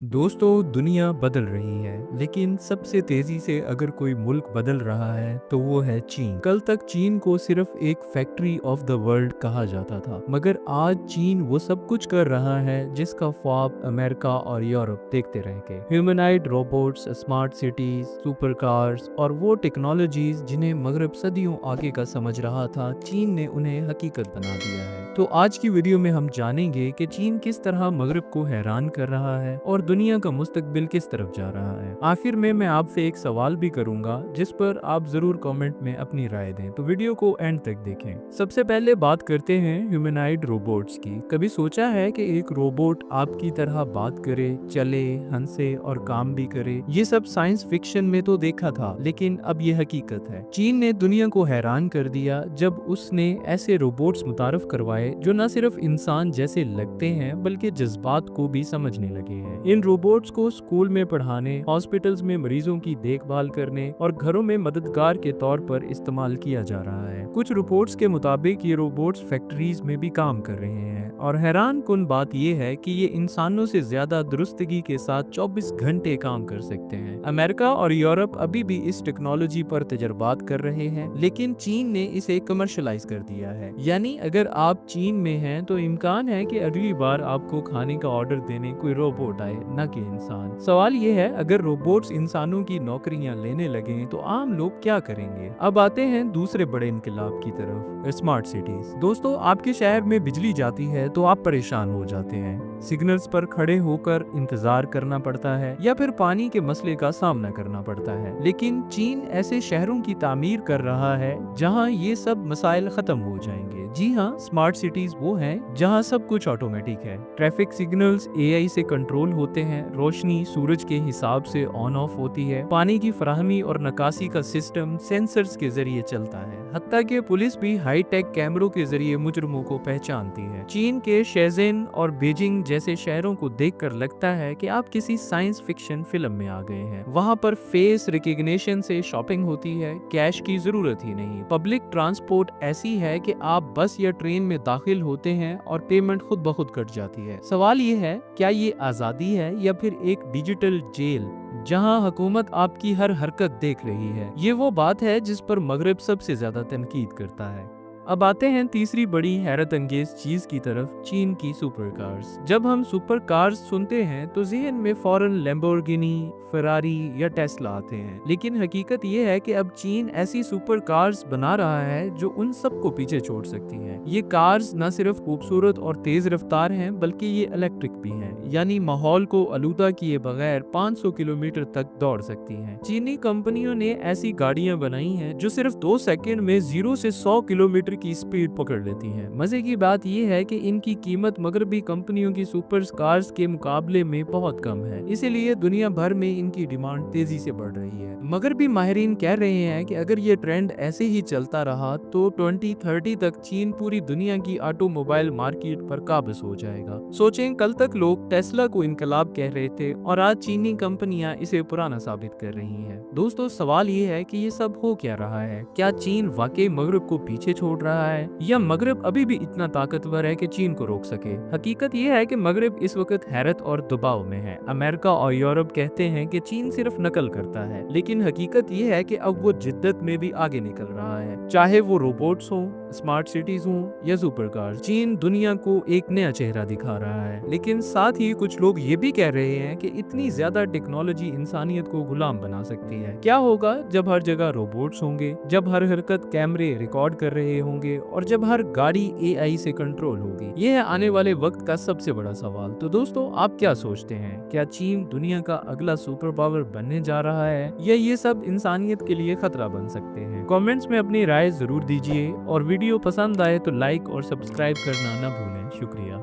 दोस्तों, दुनिया बदल रही है, लेकिन सबसे तेजी से अगर कोई मुल्क बदल रहा है तो वो है चीन। कल तक चीन को सिर्फ एक फैक्ट्री ऑफ द वर्ल्ड कहा जाता था, मगर आज चीन वो सब कुछ कर रहा है जिसका ख्वाब अमेरिका और यूरोप देखते रह गए। Humanoid robots, smart cities, super cars और वो टेक्नोलॉजीज जिन्हें मगरब सदियों आगे का समझ रहा था, चीन ने उन्हें हकीकत बना दिया है। तो आज की वीडियो में हम जानेंगे कि चीन किस तरह मगरब को हैरान कर रहा है और दुनिया का मुस्तकबिल किस तरफ जा रहा है। आखिर में मैं आपसे एक सवाल भी करूंगा जिस पर आप जरूर कमेंट में अपनी राय दें, तो वीडियो को एंड तक देखें। सबसे पहले बात करते हैं ह्यूमनाइड रोबोट्स की। कभी सोचा है कि एक रोबोट आपकी तरह बात करे, चले, हंसे और काम भी करे? ये सब साइंस फिक्शन में तो देखा था, लेकिन अब ये हकीकत है। चीन ने दुनिया को हैरान कर दिया जब उसने ऐसे रोबोट्स मुतारफ करवाए जो न सिर्फ इंसान जैसे लगते हैं बल्कि जज्बात को भी समझने लगे हैं। इन रोबोट्स को स्कूल में पढ़ाने, हॉस्पिटल्स में मरीजों की देखभाल करने और घरों में मददगार के तौर पर इस्तेमाल किया जा रहा है। कुछ रिपोर्ट्स के मुताबिक ये रोबोट्स फैक्ट्रीज में भी काम कर रहे हैं और हैरान कुन बात यह है कि ये इंसानों से ज्यादा दुरुस्तगी के साथ 24 घंटे काम कर सकते हैं। अमेरिका और यूरोप अभी भी इस टेक्नोलॉजी पर तजर्बात कर रहे हैं, लेकिन चीन ने इसे कमर्शलाइज कर दिया है। यानी अगर आप चीन में हैं तो इम्कान है कि अगली बार आपको खाने का ऑर्डर देने कोई रोबोट आए, न कि इंसान। सवाल ये है, अगर रोबोट्स इंसानों की नौकरियां लेने लगे तो आम लोग क्या करेंगे? अब आते हैं दूसरे बड़े इनकलाब की तरफ, स्मार्ट सिटीज। दोस्तों, आपके शहर में बिजली जाती है तो आप परेशान हो जाते हैं। सिग्नल्स पर खड़े होकर इंतजार करना पड़ता है या फिर पानी के मसले का सामना करना पड़ता है। लेकिन चीन ऐसे शहरों की तामीर कर रहा है जहां ये सब मसाइल खत्म हो जाएंगे। जी हाँ, स्मार्ट सिटीज वो हैं जहां सब कुछ ऑटोमेटिक है। ट्रैफिक सिग्नल्स एआई से कंट्रोल होते हैं, रोशनी सूरज के हिसाब से ऑन ऑफ होती है, पानी की फराहमी और निकासी का सिस्टम सेंसर्स के जरिए चलता है। हत्ता कि पुलिस भी हाई टेक कैमरों के जरिए मुजरिमों को पहचानती है। चीन के शेज़ेन और बीजिंग जैसे शहरों को देखकर लगता है कि आप किसी साइंस फिक्शन फिल्म में आ गए हैं। वहाँ पर फेस रिकग्निशन से शॉपिंग होती है, कैश की जरूरत ही नहीं। पब्लिक ट्रांसपोर्ट ऐसी है कि आप बस या ट्रेन में दाखिल होते हैं और पेमेंट खुद ब खुद कट जाती है। सवाल ये है, क्या ये आजादी है या फिर एक डिजिटल जेल जहां हुकूमत आपकी हर हरकत देख रही है? ये वो बात है जिस पर मगरब सबसे ज्यादा तनकीद करता है। अब आते हैं तीसरी बड़ी हैरत अंगेज चीज की तरफ, चीन की सुपर कार्स। जब हम सुपर कार्स सुनते हैं तो ज़हन में फौरन लैम्बोर्गिनी, फरारी या टेस्ला आते हैं, लेकिन हकीकत ये है कि अब चीन ऐसी सुपर कार्स बना रहा है जो उन सबको पीछे छोड़ सकती हैं। ये कार्स न सिर्फ खूबसूरत और तेज रफ्तार हैं बल्कि ये इलेक्ट्रिक भी हैं, यानी माहौल को आलूदा किए बगैर 500 किलोमीटर तक दौड़ सकती हैं। चीनी कंपनियों ने ऐसी गाड़ियां बनाई हैं जो सिर्फ 2 सेकंड में 0 से 100 किलोमीटर की स्पीड पकड़ लेती हैं। मजे की बात यह है कि इनकी कीमत मगरबी कंपनियों की सुपर कार्स के मुकाबले में बहुत कम है, इसीलिए दुनिया भर में इनकी डिमांड तेजी से बढ़ रही है। मगरबी माहिरीन कह रहे हैं कि अगर ये ट्रेंड ऐसे ही चलता रहा तो 2030 तक चीन पूरी दुनिया की ऑटोमोबाइल मार्केट पर काबिज हो जाएगा। सोचें, कल तक लोग टेस्ला को इनकलाब कह रहे थे और आज चीनी कंपनियां इसे पुराना साबित कर रही हैं। दोस्तों, सवाल ये है कि ये सब हो क्या रहा है? क्या चीन वाकई मगरब को पीछे छोड़ रहा है या मगरब अभी भी इतना ताकतवर है कि चीन को रोक सके? हकीकत यह है कि मगरब इस वक्त हैरत और दबाव में है। अमेरिका और यूरोप कहते हैं कि चीन सिर्फ नकल करता है, लेकिन हकीकत यह है कि अब वो जिद्दत में भी आगे निकल रहा है। चाहे वो रोबोट्स हो, स्मार्ट सिटीज हो या सुपर कार, चीन दुनिया को एक नया चेहरा दिखा रहा है। लेकिन साथ ही कुछ लोग ये भी कह रहे हैं कि इतनी ज्यादा टेक्नोलॉजी इंसानियत को गुलाम बना सकती है। क्या होगा जब हर जगह रोबोट्स होंगे, जब हर हरकत कैमरे रिकॉर्ड कर रहे होंगे और जब हर गाड़ी एआई से कंट्रोल होगी? यह है आने वाले वक्त का सबसे बड़ा सवाल। तो दोस्तों, आप क्या सोचते हैं? क्या चीन दुनिया का अगला सुपर पावर बनने जा रहा है या ये सब इंसानियत के लिए खतरा बन सकते हैं? कमेंट्स में अपनी राय जरूर दीजिए और वीडियो पसंद आए तो लाइक और सब्सक्राइब करना न भूलें। शुक्रिया।